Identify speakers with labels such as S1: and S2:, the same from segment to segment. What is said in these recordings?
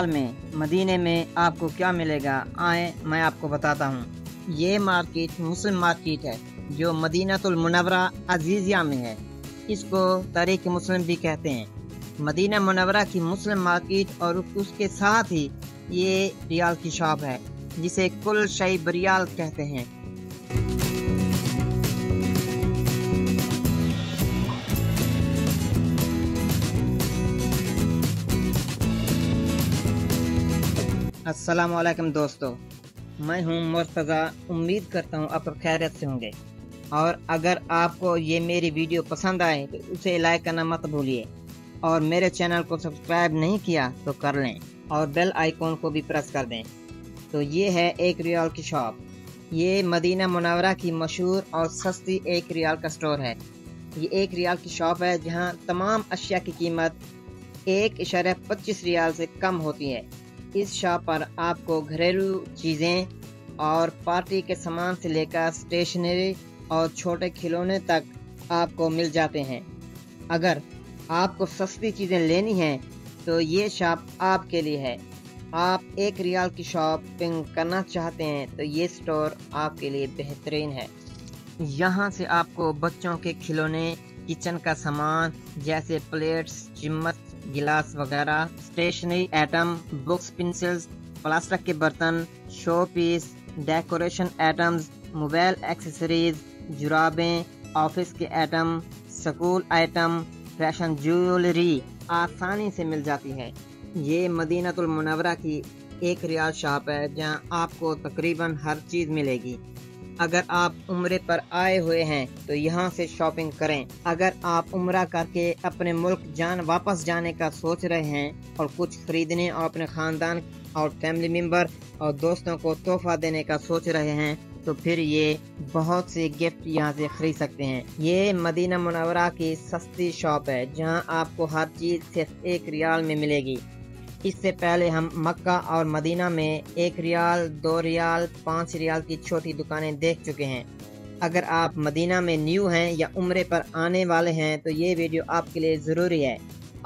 S1: रियाल में मदीने में आपको क्या मिलेगा, आए मैं आपको बताता हूँ। ये मार्केट मुस्लिम मार्केट है जो मदीनातुल मुनव्वरा अजीजिया में है। इसको तारीख मुस्लिम भी कहते हैं। मदीना मुनव्वरा की मुस्लिम मार्केट और उसके साथ ही ये रियाल की शॉप है जिसे कुल शई बरियाल कहते हैं। अस्सलाम वालेकुम दोस्तों, मैं हूं मुर्तज़ा। उम्मीद करता हूं आप खैरियत से होंगे और अगर आपको ये मेरी वीडियो पसंद आए तो उसे लाइक करना मत भूलिए और मेरे चैनल को सब्सक्राइब नहीं किया तो कर लें और बेल आइकॉन को भी प्रेस कर दें। तो ये है एक रियाल की शॉप। ये मदीना मुनव्वरा की मशहूर और सस्ती एक रियाल का स्टोर है। ये एक रियाल की शॉप है जहां तमाम अशिया की कीमत 1.25 रियाल से कम होती है। इस शॉप पर आपको घरेलू चीज़ें और पार्टी के सामान से लेकर स्टेशनरी और छोटे खिलौने तक आपको मिल जाते हैं। अगर आपको सस्ती चीज़ें लेनी हैं तो ये शॉप आपके लिए है। आप एक रियाल की शॉपिंग करना चाहते हैं तो ये स्टोर आपके लिए बेहतरीन है। यहाँ से आपको बच्चों के खिलौने, किचन का सामान जैसे प्लेट्स, चम्मच, गिलास वगैरह, stationery item, books, pencils, plastic के बर्तन, show piece, decoration items, mobile accessories, जुराबें, ऑफिस के item, school item, fashion jewellery आसानी से मिल जाती है। ये मदीनातुल मुनव्वरा की एक रियाल शॉप है जहाँ आपको तकरीबन हर चीज़ मिलेगी। अगर आप उम्रे पर आए हुए हैं तो यहाँ से शॉपिंग करें। अगर आप उम्रा करके अपने मुल्क वापस जाने का सोच रहे हैं और कुछ खरीदने और अपने ख़ानदान और फैमिली मेम्बर और दोस्तों को तोहफा देने का सोच रहे हैं तो फिर ये बहुत से गिफ्ट यहाँ से खरीद सकते हैं। ये मदीना मुनव्वरा की सस्ती शॉप है जहाँ आपको हर चीज़ सिर्फ 1 रियाल में मिलेगी। इससे पहले हम मक्का और मदीना में 1 रियाल, 2 रियाल, 5 रियाल की छोटी दुकानें देख चुके हैं। अगर आप मदीना में न्यू हैं या उम्रे पर आने वाले हैं तो ये वीडियो आपके लिए ज़रूरी है।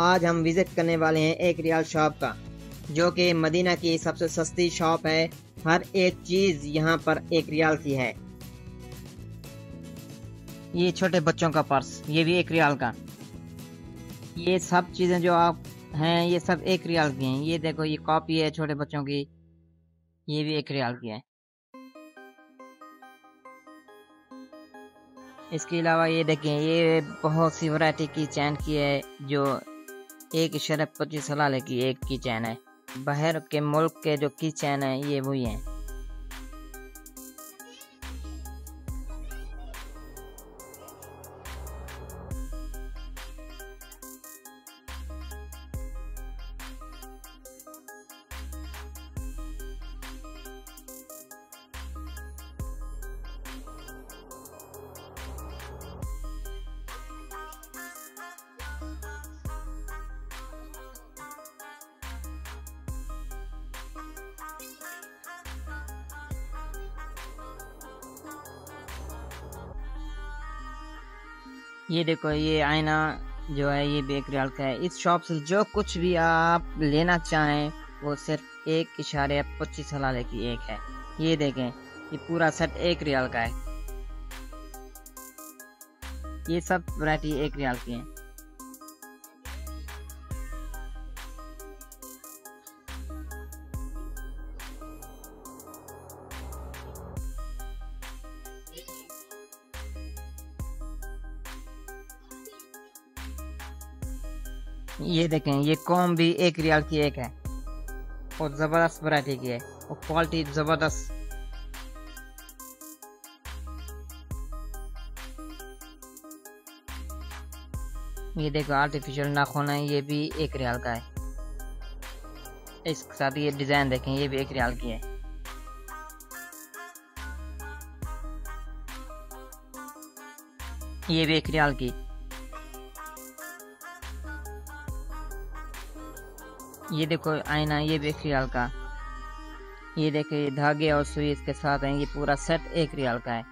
S1: आज हम विज़िट करने वाले हैं एक रियाल शॉप का, जो कि मदीना की सबसे सस्ती शॉप है। हर एक चीज़ यहाँ पर 1 रियाल की है। ये छोटे बच्चों का पर्स, ये भी 1 रियाल का। ये सब चीज़ें जो आप हैं ये सब 1 रियाल की हैं। ये देखो, ये कॉपी है छोटे बच्चों की, ये भी 1 रियाल की है। इसके अलावा ये देखें, ये बहुत सी वैरायटी की चैन की है जो 1.25 हलाले की एक की चैन है। बाहर के मुल्क के जो की चैन है ये वही है। ये देखो, ये आईना जो है ये भी 1 रियाल का है। इस शॉप से जो कुछ भी आप लेना चाहें वो सिर्फ 1.25 हलाले की एक है। ये देखें, ये पूरा सेट 1 रियाल का है। ये सब वैरायटी 1 रियाल की है। ये देखें, ये कॉम भी 1 रियाल की एक है और ज़बरदस्त वैरायटी की है और क्वालिटी ज़बरदस्त। ये देखो, आर्टिफिशियल नाखून है, ये भी 1 रियाल का है। इसके साथ ये डिज़ाइन देखें, ये भी 1 रियाल की है। ये भी 1 रियाल की। ये देखो आईना, ये भी 1 रियाल का। ये देखो, ये धागे और सुई इसके साथ हैं। ये पूरा सेट 1 रियाल का है।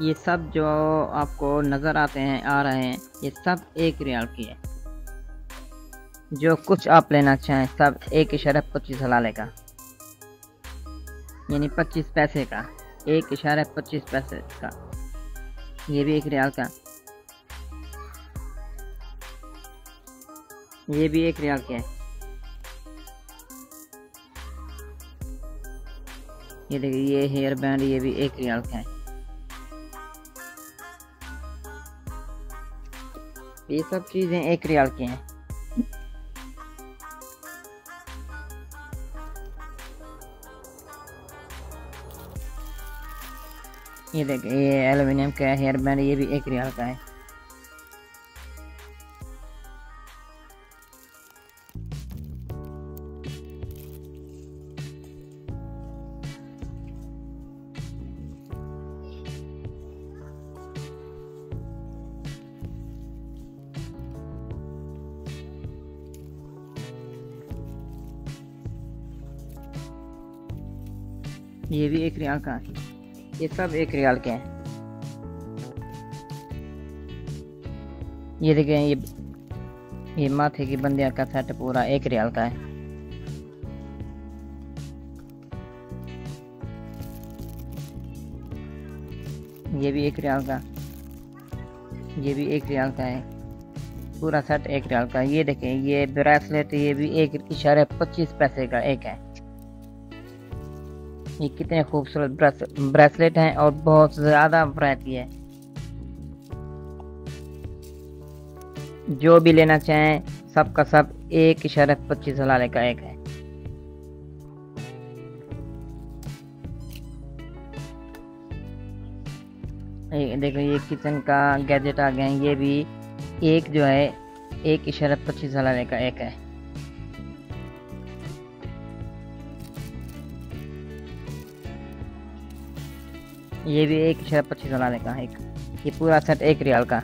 S1: ये सब जो आपको नज़र आते हैं आ रहे हैं, ये सब 1 रियाल की है। जो कुछ आप लेना चाहें सब 1.25 हलाले का, यानी 25 पैसे का, 1.25 पैसे का। ये भी 1 रियाल का, ये भी 1 रियाल के है। ये देखिए, ये हेयर बैंड, ये भी 1 रियाल का है। ये सब चीज़ें 1 रियाल की हैं। ये देखिए, ये एल्युमिनियम का हेयर बैंड, ये भी 1 रियाल का है। ये भी 1 रियाल का है। ये सब 1 रियाल के हैं। ये देखें, ये माथे की बंदियां का सेट पूरा 1 रियाल का है। ये भी 1 रियाल का, ये भी 1 रियाल का है। पूरा सेट 1 रियाल का। ये देखें, ये ब्रेसलेट, ये भी 1.25 पैसे का एक है। ये कितने खूबसूरत ब्रेसलेट हैं और बहुत ज़्यादा वैरायटी है। जो भी लेना चाहें सब का सब 1.25 हलाले का एक है। देखो, ये किचन का गैजेट आ गए हैं। ये भी एक जो है 1.25 हलाले का एक है। ये भी 1.25 हलाले का एक। ये पूरा सेट 1 रियाल का।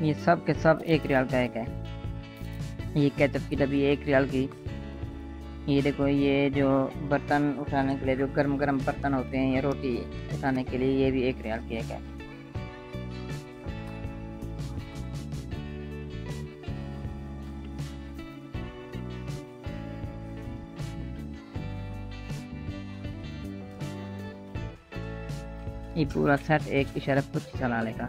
S1: ये सब के सब 1 रियाल का एक है। ये केचप की डब्बी 1 रियाल की। ये देखो, ये जो बर्तन उठाने के लिए, जो गर्म गर्म बर्तन होते हैं, ये रोटी उठाने के लिए, ये भी 1 रियाल की एक है। ये पूरा सेट 1.25 हलाले का।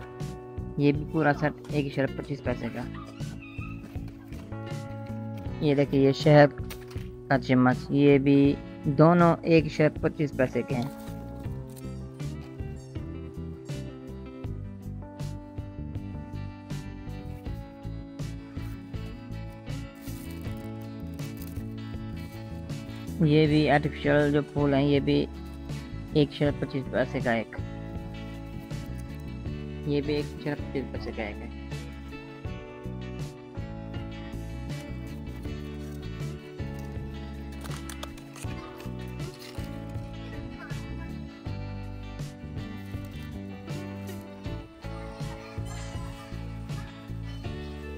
S1: ये भी पूरा सेट 1.25 पैसे का। ये देखिए, ये शहद का चम्मच, ये भी दोनों 1.25 पैसे के हैं। ये भी आर्टिफिशियल जो फूल हैं, ये भी 1.25 पैसे का एक। ये भी 1.25 पैसे का एक है।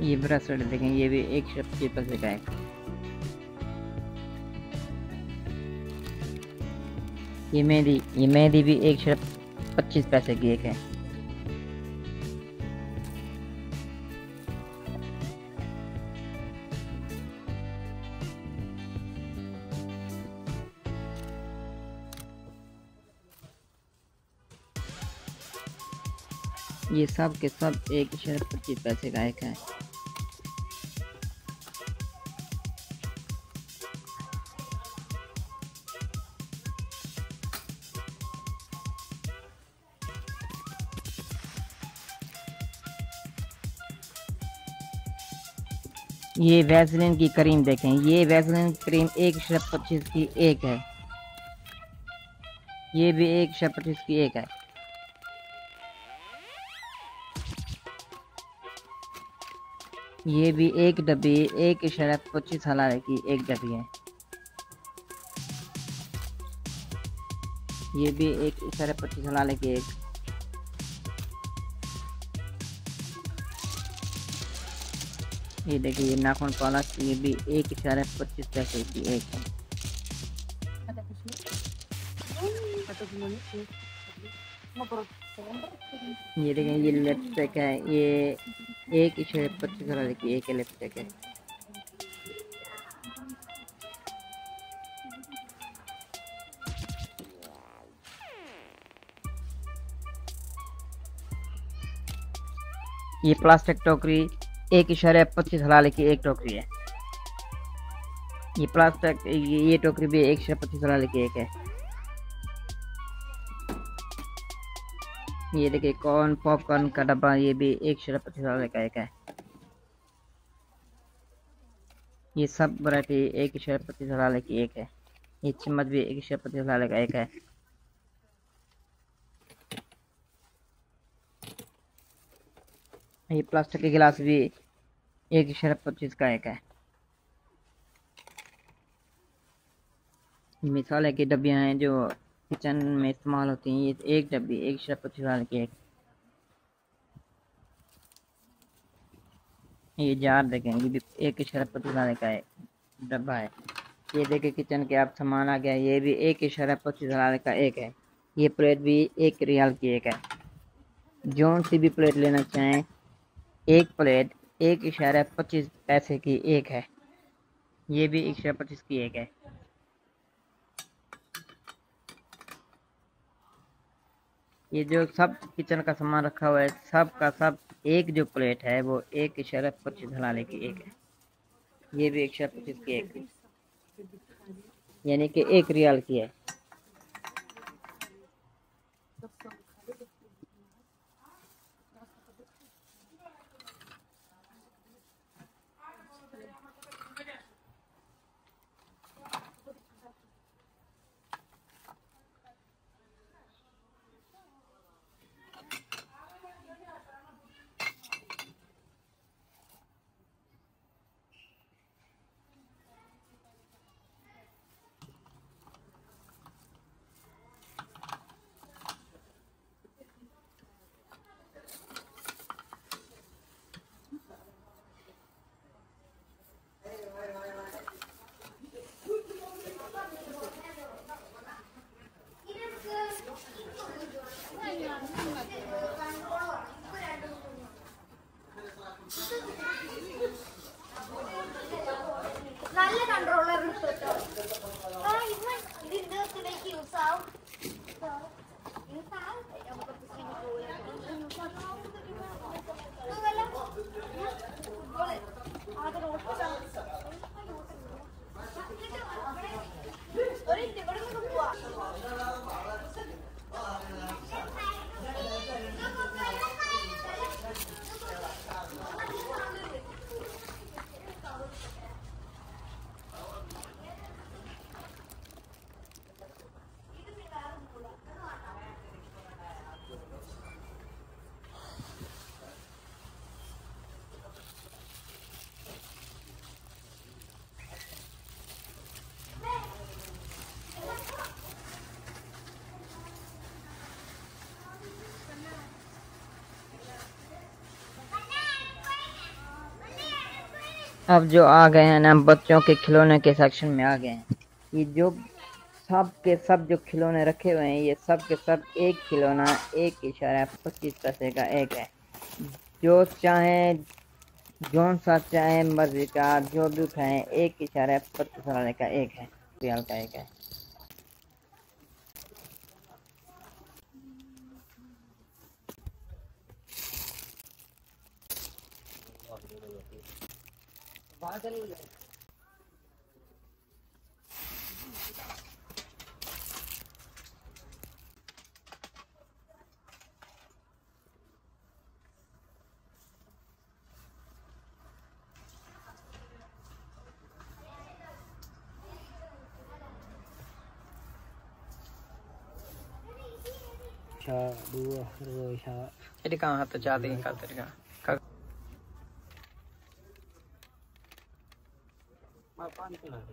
S1: ये ब्रेसलेट देखें, ये भी 1.25 पैसे का है। ये मेहंदी भी 1.25 पैसे की एक है। ये सब के सब 1.25 पैसे का एक है। ये वैसलीन की क्रीम देखें, ये वैसलीन क्रीम 1.25 की एक है। ये भी 1.25 की एक है। ये भी एक डब्बी 1.25 हलाले की एक डब्बी है। ये भी 1.25 हलाले की एक। ये देखिए ये नाखून पॉलिश, ये भी 1.25 पैसे की एक है। ये देखिए ये लिपस्टिक है, ये 1.25 की एक लिपस्टिक है। ये प्लास्टिक टोकरी 1.25 की एक टोकरी है। ये प्लास्टिक ये टोकरी भी 1.25 की एक है। ये देखिए कॉर्न पॉपकॉर्न का डब्बा, ये भी 1.25 का एक है। ये सब वैरायटी 1.25 की एक है। ये चम्मच भी 1.25 का एक है। ये प्लास्टिक के गिलास भी 1.25 का एक है। मिसाले की डब्बियां हैं जो किचन में इस्तेमाल होती हैं, ये एक डब्बी 1.25 की एक। ये जार देखें, ये भी 1.25 का एक डब्बा है। ये देखें किचन के आप सामान आ गया, ये भी 1.25 का एक है। ये प्लेट भी 1 रियाल की एक है। जौन सी भी प्लेट लेना चाहें, एक प्लेट 1.25 की एक है। ये भी 1.25 की एक है। ये जो सब किचन का सामान रखा हुआ है, सब का सब एक जो प्लेट है वो 1.25 की एक है। ये भी 1.25 की एक है, यानी कि 1 रियाल की है।
S2: നല്ല കൺട്രോളർ എടുത്തിട്ടോ ഇതിന്റെ ഇതിലേക്ക് യൂസ് ആവും
S1: अब जो आ गए हैं ना, बच्चों के खिलौने के सेक्शन में आ गए हैं। ये जो सब के सब जो खिलौने रखे हुए हैं, ये सब के सब एक खिलौना 1.25 का एक है। जो चाहे जौन सा चाहे मर्जी का जो भी उठाएं, 1.25 का एक है, रियाल का एक है। Jadi kang hatu jadi kata dia. Kag. Apaan itu lah?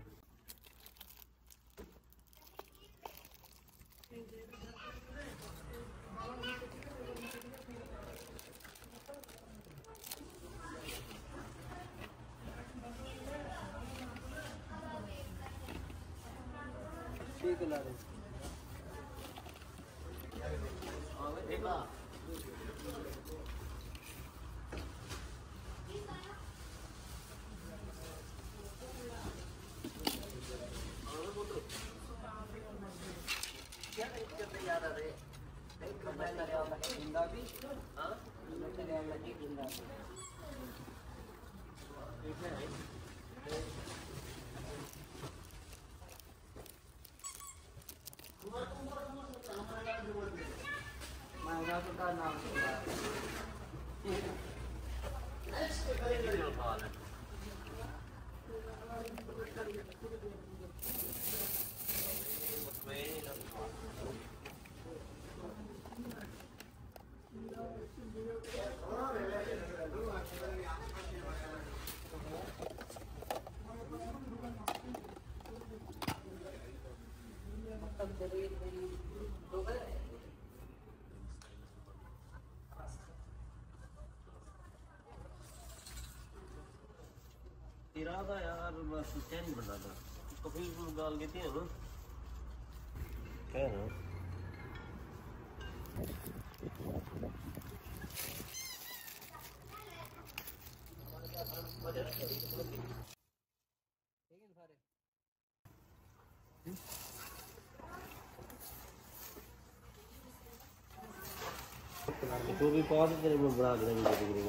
S3: इरादा यार बस चैन बना था तो फिर गाल के थे ना क्या है तो भी पास तेरे में बड़ा देना भी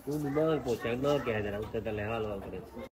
S3: तू बीमार पहुंचा ना कह दे रहा हूँ तेरे हाल वाल करे